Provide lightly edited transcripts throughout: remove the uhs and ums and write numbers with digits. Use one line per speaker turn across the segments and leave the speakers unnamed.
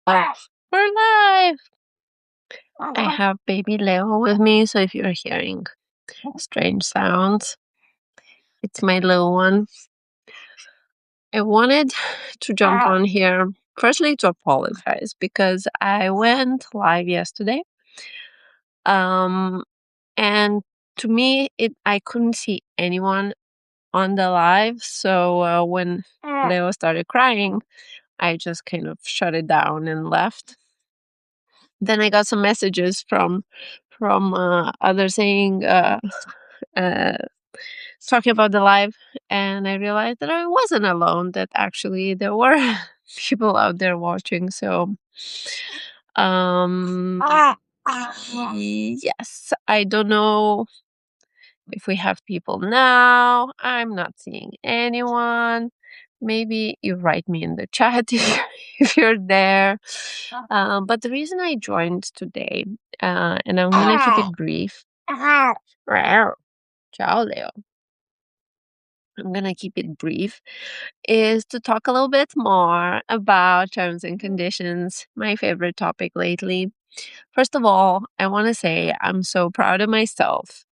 We're live! I have baby Leo with me, so if you're hearing strange sounds, it's my little one. I wanted to jump on here, firstly to apologize, because I went live yesterday. And to me, I couldn't see anyone on the live, so when Leo started crying, I just kind of shut it down and left. Then I got some messages from others saying talking about the live, and I realized that I wasn't alone, that actually there were people out there watching. So yes, I don't know if we have people now. I'm not seeing anyone. Maybe you write me in the chat if you're there. But the reason I joined today, and I'm going to keep it brief. Ciao, Leo. I'm going to keep it brief, is to talk a little bit more about terms and conditions, my favorite topic lately. First of all, I want to say I'm so proud of myself.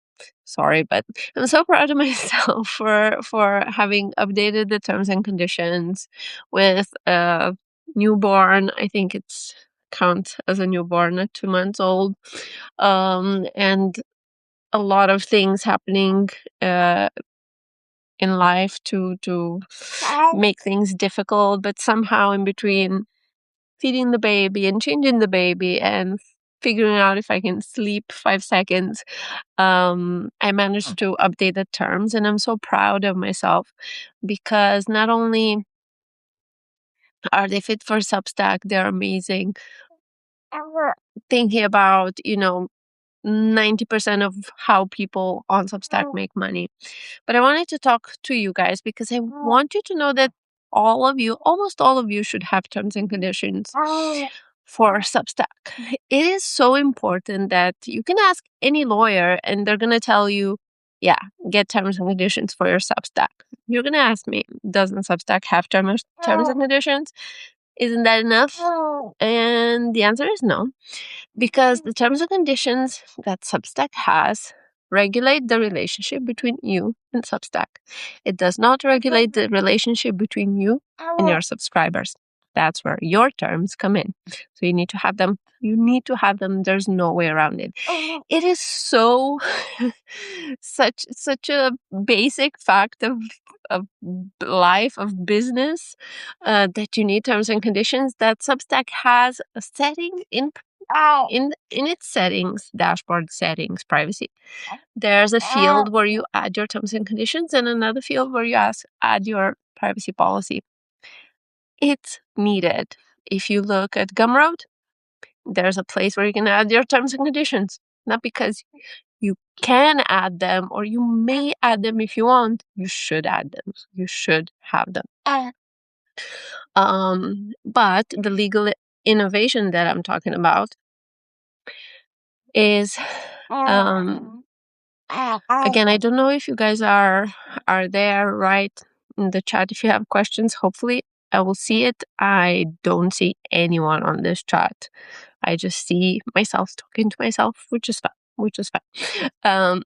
Sorry, but I'm so proud of myself for having updated the terms and conditions with a newborn. I think it's count as a newborn at 2 months old, and a lot of things happening in life to make things difficult, but somehow in between feeding the baby and changing the baby and figuring out if I can sleep 5 seconds, I managed to update the terms, and I'm so proud of myself because not only are they fit for Substack, they're amazing. Thinking about, 90% of how people on Substack make money. But I wanted to talk to you guys because I want you to know that all of you, almost all of you, should have terms and conditions for Substack. It is so important that you can ask any lawyer and they're going to tell you, yeah, get terms and conditions for your Substack. You're going to ask me, doesn't Substack have terms and conditions? Isn't that enough? And the answer is no, because the terms and conditions that Substack has regulate the relationship between you and Substack. It does not regulate the relationship between you and your subscribers. That's where your terms come in. So you need to have them. You need to have them. There's no way around it. It is so such a basic fact of life, of business, that you need terms and conditions, that Substack has a setting in its settings, dashboard settings, privacy. There's a field where you add your terms and conditions and another field where you add your privacy policy. It's needed. If you look at Gumroad, there's a place where you can add your terms and conditions. Not because you can add them or you may add them if you want. You should add them. You should have them. But the legal innovation that I'm talking about is, again, I don't know if you guys are there, right, in the chat. If you have questions, hopefully I will see it. I don't see anyone on this chat. I just see myself talking to myself, which is fine.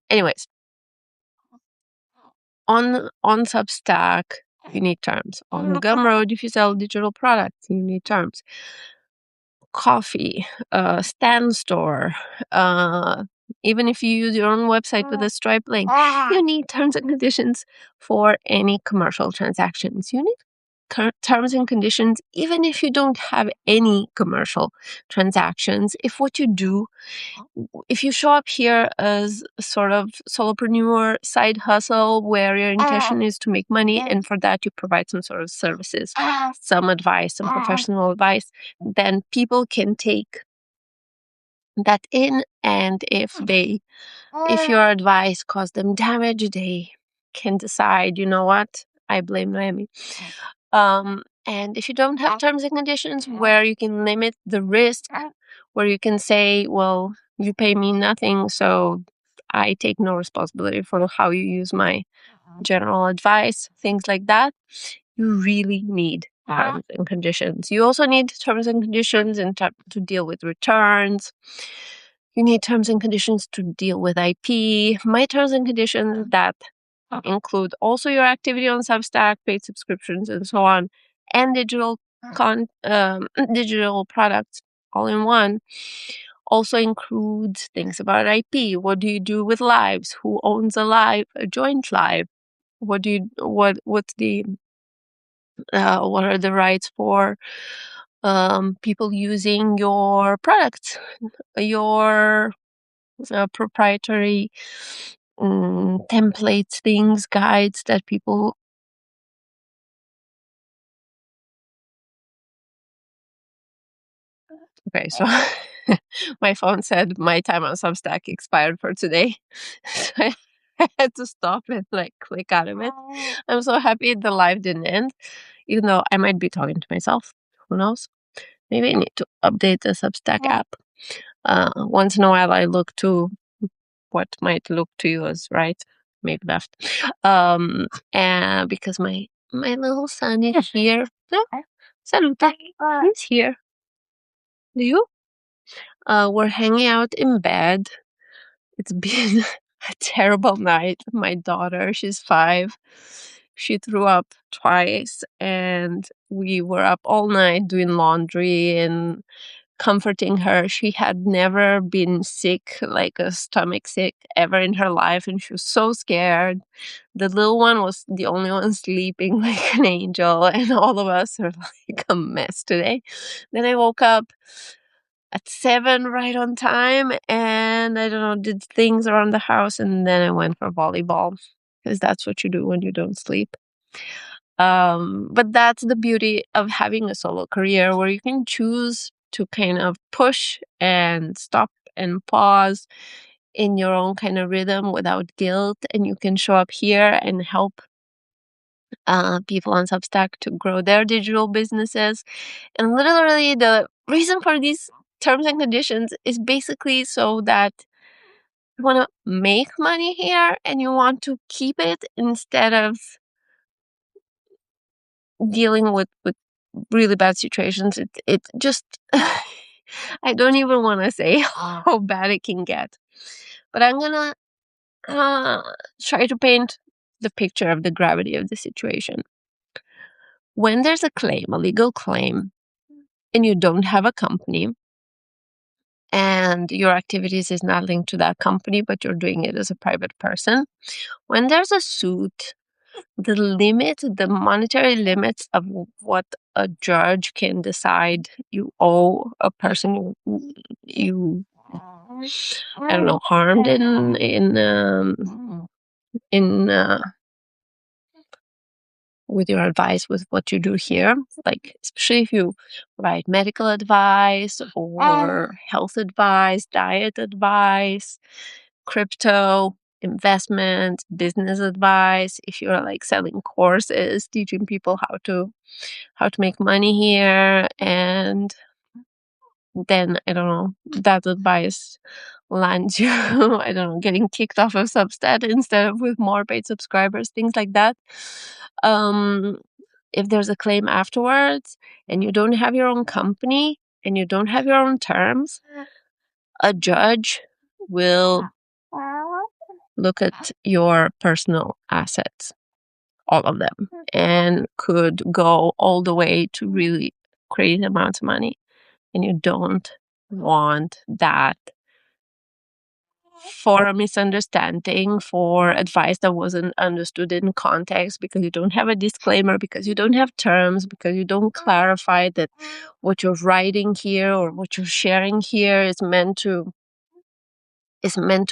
Anyways, on Substack, you need terms. On Gumroad, if you sell digital products, you need terms. Coffee, Stan Store, even if you use your own website with a Stripe link, you need terms and conditions for any commercial transactions. You need terms and conditions even if you don't have any commercial transactions. If you show up here as a sort of solopreneur side hustle where your intention is to make money, and for that you provide some sort of services, some advice, some professional advice, then people can take that in, and if your advice caused them damage, they can decide, you know what, I blame Miami. And if you don't have terms and conditions where you can limit the risk, where you can say, well, you pay me nothing, so I take no responsibility for how you use my general advice, things like that, you really need terms and conditions. You also need terms and conditions to deal with returns. You need terms and conditions to deal with IP. My terms and conditions that include also your activity on Substack, paid subscriptions, and so on, and digital products all in one. Also includes things about IP. What do you do with lives? Who owns a joint live? What's the what are the rights for people using your products, your proprietary templates, things, guides that people. Okay, so my phone said my time on Substack expired for today. So I had to stop and click out of it. I'm so happy the live didn't end, even though I might be talking to myself. Who knows? Maybe I need to update the Substack app. Once in a while, I look to what might look to you as right, maybe left. And because my little son is here. No, Saluta, he's here. Do you? We're hanging out in bed. It's been a terrible night. My daughter, she's 5. She threw up twice, and we were up all night doing laundry and comforting her. She had never been sick, like a stomach sick, ever in her life, and she was so scared. The little one was the only one sleeping like an angel, and all of us are like a mess today. Then I woke up at 7 right on time, and I don't know, did things around the house, and then I went for volleyball, because that's what you do when you don't sleep. But that's the beauty of having a solo career, where you can choose to kind of push and stop and pause in your own kind of rhythm without guilt, and you can show up here and help people on Substack to grow their digital businesses. And literally, the reason for these terms and conditions is basically so that you want to make money here and you want to keep it instead of dealing with really bad situations. It just I don't even want to say how bad it can get, but I'm gonna try to paint the picture of the gravity of the situation. When there's a claim, a legal claim, and you don't have a company, and your activities is not linked to that company, but you're doing it as a private person, when there's a suit, the monetary limits of what a judge can decide you owe a person you I don't know, harmed in with your advice, with what you do here, like especially if you provide medical advice or health advice, diet advice, crypto, investment, business advice, if you're like selling courses teaching people how to make money here, and then I don't know, that advice lands you I don't know, getting kicked off of Substack instead of with more paid subscribers, things like that. If there's a claim afterwards and you don't have your own company and you don't have your own terms, a judge will look at your personal assets, all of them, and could go all the way to really crazy amounts of money. And you don't want that for a misunderstanding, for advice that wasn't understood in context, because you don't have a disclaimer, because you don't have terms, because you don't clarify that what you're writing here or what you're sharing here is meant to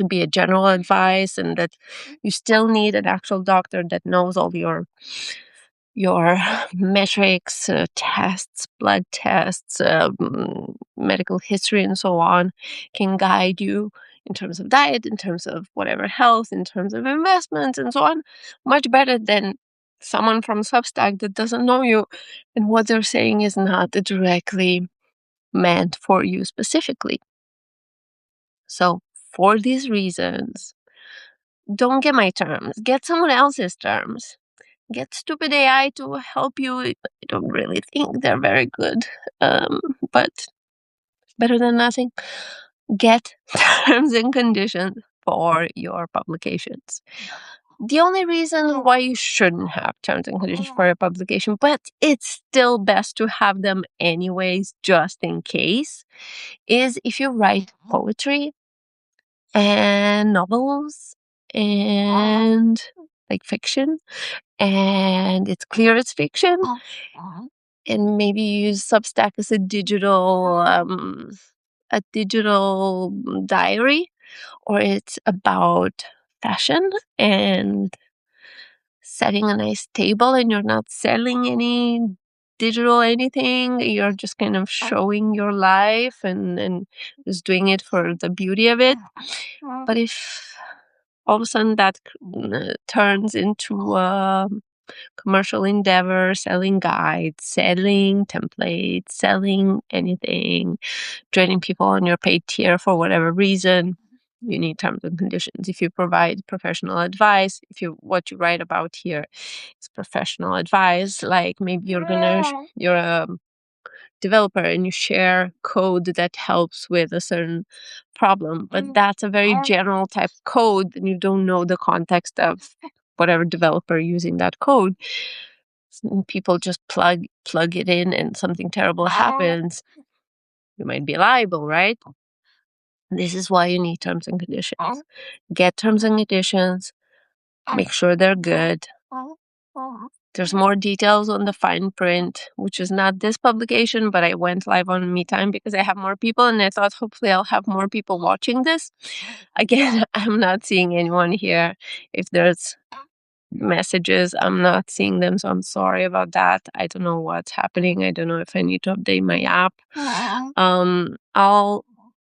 be a general advice, and that you still need an actual doctor that knows all your metrics, tests, blood tests, medical history, and so on, can guide you in terms of diet, in terms of whatever health, in terms of investments, and so on, much better than someone from Substack that doesn't know you, and what they're saying is not directly meant for you specifically. So for these reasons, don't get my terms, get someone else's terms. get stupid AI to help you. I don't really think they're very good, but better than nothing. Get terms and conditions for your publications. The only reason why you shouldn't have terms and conditions for your publication, but it's still best to have them anyways, just in case, is if you write poetry and novels and like fiction, and it's clear it's fiction, and maybe you use Substack as a digital diary, or it's about fashion and setting a nice table, and you're not selling any digital anything, you're just kind of showing your life and just doing it for the beauty of it. But if all of a sudden that turns into a commercial endeavor, selling guides, selling templates, selling anything, joining people on your paid tier for whatever reason, you need terms and conditions. If you provide professional advice, what you write about here is professional advice, like maybe you're a developer and you share code that helps with a certain problem, but that's a very general type code and you don't know the context of whatever developer using that code. People just plug it in and something terrible happens, you might be liable, right? This is why you need terms and conditions. Get terms and conditions, make sure they're good. There's more details on the fine print, which is not this publication, but I went live on MeTime because I have more people and I thought hopefully I'll have more people watching this. Again, I'm not seeing anyone here. If there's messages, I'm not seeing them, so I'm sorry about that. I don't know what's happening. I don't know if I need to update my app. I'll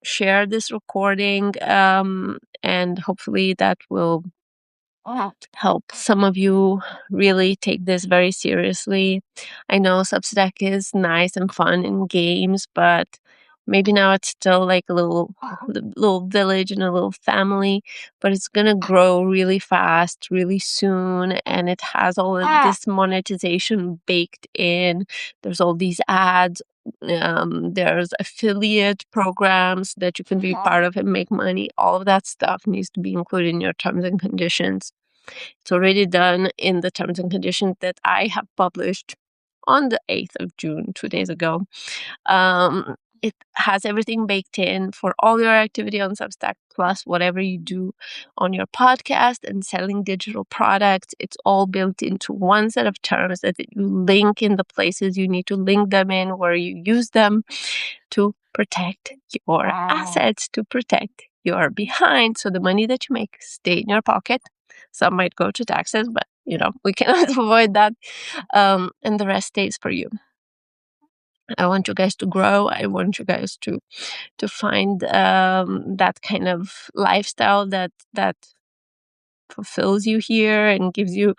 share this recording, and hopefully that will help some of you really take this very seriously. I know Substack is nice and fun in games, but maybe now it's still like a little village and a little family, but it's gonna grow really fast, really soon, and it has all of this monetization baked in. There's all these ads. There's affiliate programs that you can be part of and make money. All of that stuff needs to be included in your terms and conditions. It's already done in the terms and conditions that I have published on the 8th of June, 2 days ago. It has everything baked in for all your activity on Substack, plus whatever you do on your podcast and selling digital products. It's all built into one set of terms that you link in the places you need to link them in, where you use them to protect your assets, to protect your behind. So the money that you make stay in your pocket. Some might go to taxes, but we cannot avoid that. And the rest stays for you. I want you guys to grow. I want you guys to find that kind of lifestyle that fulfills you here and gives you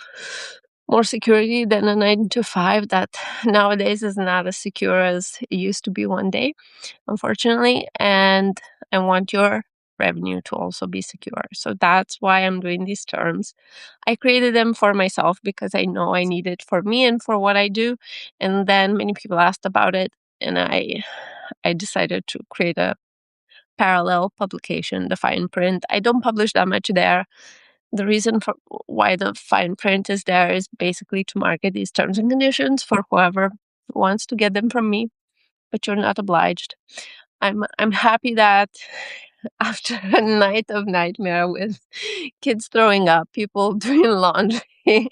more security than a 9 to 5 that nowadays is not as secure as it used to be one day, unfortunately. And I want your revenue to also be secure. So that's why I'm doing these terms. I created them for myself because I know I need it for me and for what I do. And then many people asked about it, and I decided to create a parallel publication, the fine print. I don't publish that much there. The reason for why the fine print is there is basically to market these terms and conditions for whoever wants to get them from me, but you're not obliged. I'm happy that after a night of nightmare with kids throwing up, people doing laundry,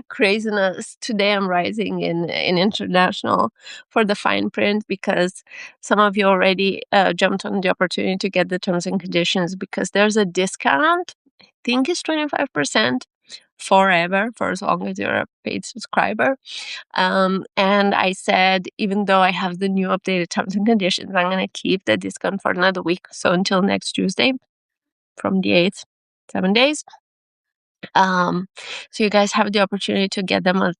craziness, today I'm rising in international for the fine print because some of you already jumped on the opportunity to get the terms and conditions because there's a discount. I think it's 25% forever for as long as you're a paid subscriber. And I said, even though I have the new updated terms and conditions, I'm going to keep the discount for another week. So until next Tuesday from the 8th, 7 days. So you guys have the opportunity to get them at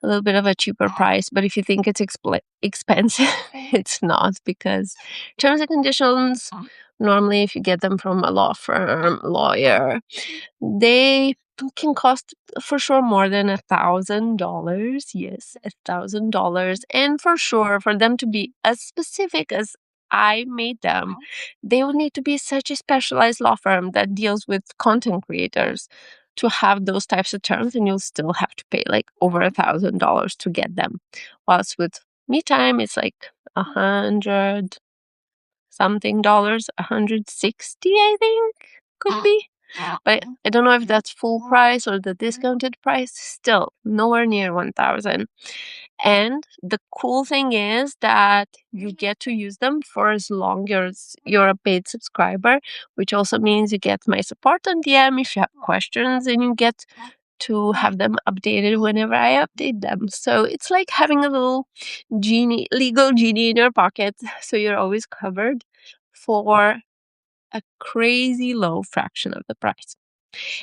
a little bit of a cheaper price. But if you think it's expensive, it's not, because terms and conditions, normally if you get them from a law firm, lawyer, they can cost for sure more than $1,000. Yes, $1,000. And for sure, for them to be as specific as I made them, they would need to be such a specialized law firm that deals with content creators to have those types of terms, and you'll still have to pay like over $1,000 to get them. Whilst with me time, it's like 100 something dollars, 160, I think, could be. But I don't know if that's full price or the discounted price. Still, nowhere near 1,000. And the cool thing is that you get to use them for as long as you're a paid subscriber, which also means you get my support on DM if you have questions, and you get to have them updated whenever I update them. So it's like having a little legal genie in your pocket. So you're always covered for a crazy low fraction of the price.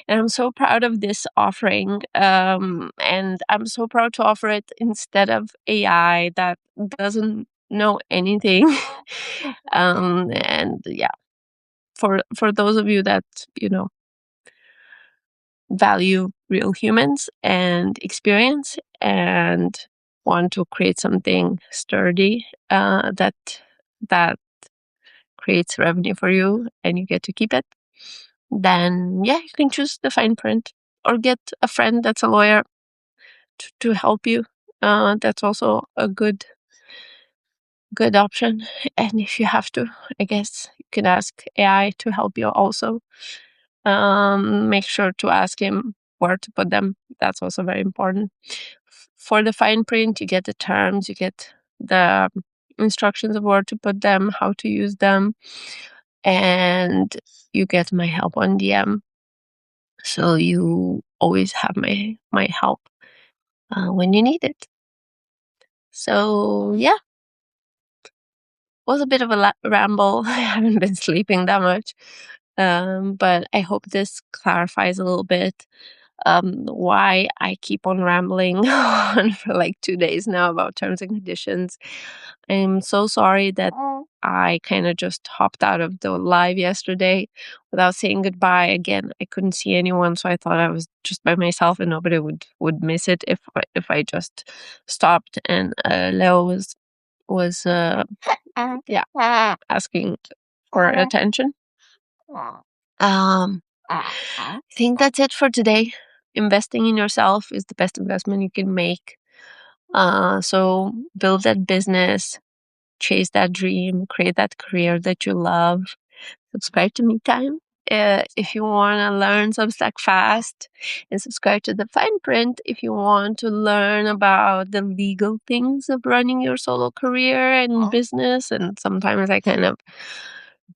And I'm so proud of this offering. And I'm so proud to offer it instead of AI that doesn't know anything. And yeah, for those of you that, value real humans and experience and want to create something sturdy, that creates revenue for you and you get to keep it, then yeah, you can choose the fine print or get a friend that's a lawyer to help you. That's also a good option. And if you have to, I guess you can ask AI to help you also. Make sure to ask him where to put them. That's also very important. For the fine print, you get the terms, you get the instructions of where to put them, how to use them, and you get my help on DM. So you always have my help when you need it. So yeah, was a bit of a ramble. I haven't been sleeping that much, but I hope this clarifies a little bit why I keep on rambling on for like 2 days now about terms and conditions. I'm so sorry that I kind of just hopped out of the live yesterday without saying goodbye. Again, I couldn't see anyone, so I thought I was just by myself and nobody would miss it if I just stopped. And Leo was yeah, asking for attention. I think that's it for today. Investing in yourself is the best investment you can make. So build that business, chase that dream, create that career that you love. Subscribe to Me Time if you want to learn Substack fast, and subscribe to the fine print if you want to learn about the legal things of running your solo career and business. And sometimes I kind of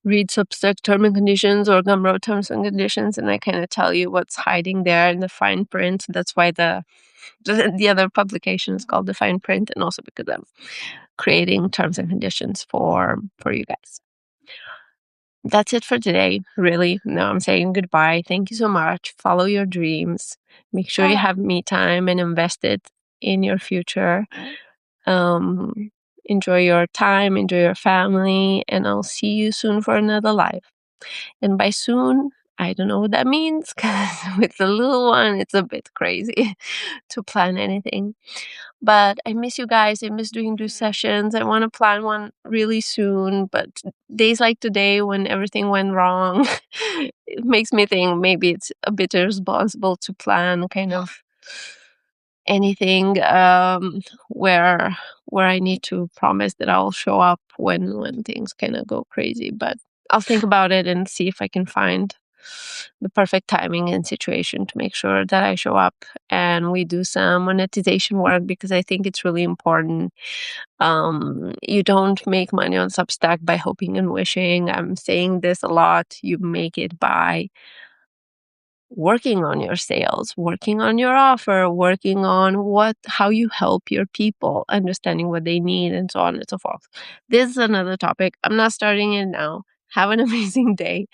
read Substack terms and conditions or Gumroad terms and conditions, and I kind of tell you what's hiding there in the fine print. That's why the other publication is called the fine print, and also because I'm creating terms and conditions for you guys. That's it for today. Really, now I'm saying goodbye. Thank you so much. Follow your dreams. Make sure you have me time and invest it in your future. Enjoy your time, enjoy your family, and I'll see you soon for another live. And by soon, I don't know what that means, because with the little one, it's a bit crazy to plan anything. But I miss you guys. I miss doing these sessions. I want to plan one really soon, but days like today when everything went wrong, it makes me think maybe it's a bit irresponsible to plan kind of anything where I need to promise that I'll show up when things kind of go crazy. But I'll think about it and see if I can find the perfect timing and situation to make sure that I show up and we do some monetization work, because I think it's really important. You don't make money on Substack by hoping and wishing. I'm saying this a lot. You make it by working on your sales, working on your offer, working on how you help your people, understanding what they need, and so on and so forth. This is another topic. I'm not starting it now. Have an amazing day.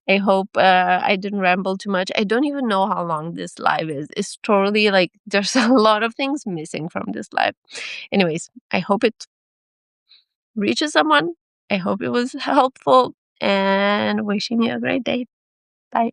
I hope I didn't ramble too much. I don't even know how long this live is. It's totally like there's a lot of things missing from this live. Anyways, I hope it reaches someone. I hope it was helpful, and wishing you a great day. Bye.